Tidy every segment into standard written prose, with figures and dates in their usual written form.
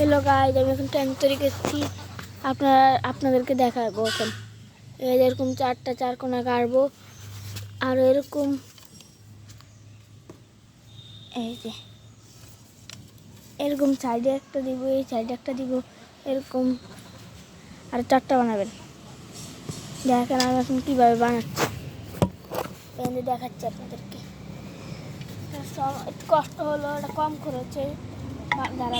Hello guys, আমি এখন tank তৈরি করছি। আপনাদেরকে দেখাবো এখন। এরকম চারটা চারকোনা কাটবো, আর এরকম এই যে এরকম সাইডে একটা দিব, এই সাইডে একটা দিব, এরকম আর চারটা বানাবেন। দেখেন আমি এখন কীভাবে বানাচ্ছি, দেখাচ্ছি আপনাদেরকে। একটু কষ্ট হলো, এটা কম খরচে যারা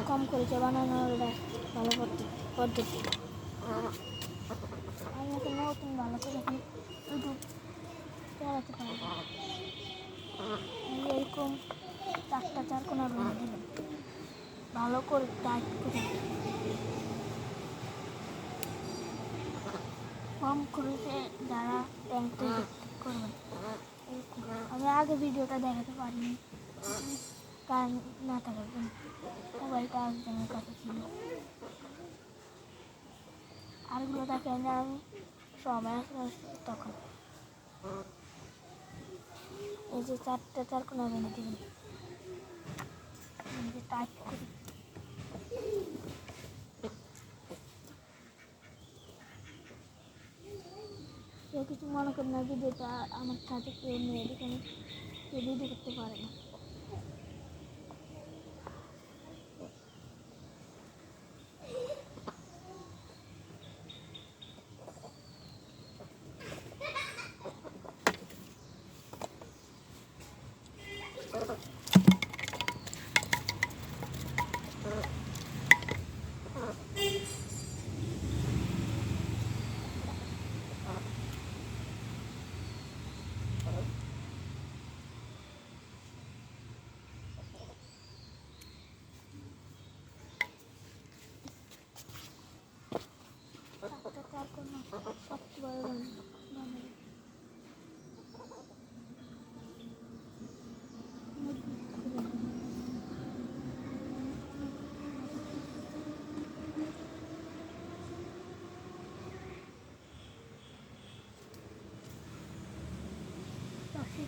কম খরচে বানানোর ভালো পদ্ধতি। আমি এখন নতুন ভালো করে এখন ইউটিউব চালাতে পারবো। এরকম চারটা চারকোনা বেঁধে দিলাম, ভালো করে টাইট করে। কম খরচে যারা ট্যাঙ্ক তৈরি করবেন, আমি আগে ভিডিওটা দেখাতে পারিনি কারণ না থাকার জন্য, মোবাইলটা একজনের কাছে ছিল। আরগুলো দেখেন আমি সময় আসলে তখন এই যে চারটা চারকোনা বেঁধে দিবেন, টাইট করি। কেউ কিছু মনে করেন না, ভিডিওটা আমার সাথে কেউ নিয়ে এখানে কেউ ভিডিও করতে পারে না।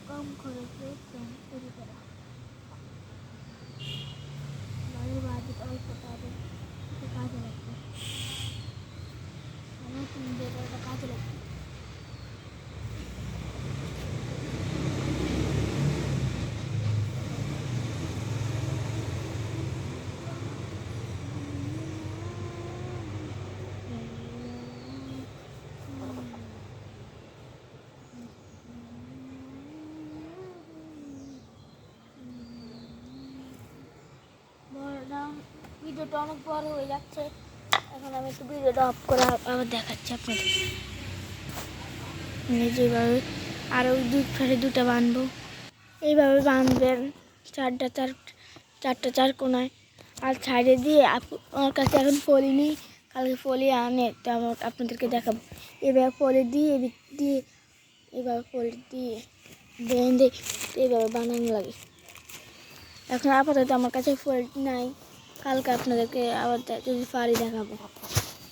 কম খরচে ট্যাঙ্ক তৈরি করা, বাড়ির বাজেট অল্প, তাদের কাজে লাগবে, নতুন জায়গাটা কাজে লাগবে। ভিডিওটা অনেক বড় হয়ে যাচ্ছে, এখন আমি একটু ভিডিওটা অফ করে আবার দেখাচ্ছি আপনাদের। যেভাবে আর ওই দুটা বানবো, এইভাবে বানবেন চারটা চার কোনায়, আর সাইডে দিয়ে আমার কাছে এখন ফলি নেই, কালকে ফলি আনে তো আপনাদেরকে দেখাবো। এভাবে ফলি দিয়ে এভাবে ফলি দিয়ে বেঁধে এইভাবে বানানো লাগে। এখন আপাতত আমার কাছে ফলি নাই, কালকে আপনাদেরকে আবার যদি পারি দেখাবো।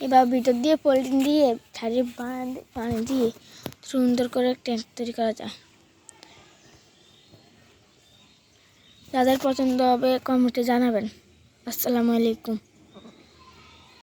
এবার ভিতর দিয়ে পলিথিন দিয়ে ছাড়িয়ে পানি দিয়ে সুন্দর করে ট্যাঙ্ক তৈরি করা যায়। যাদের পছন্দ হবে কমেন্টে জানাবেন। আসসালামু আলাইকুম।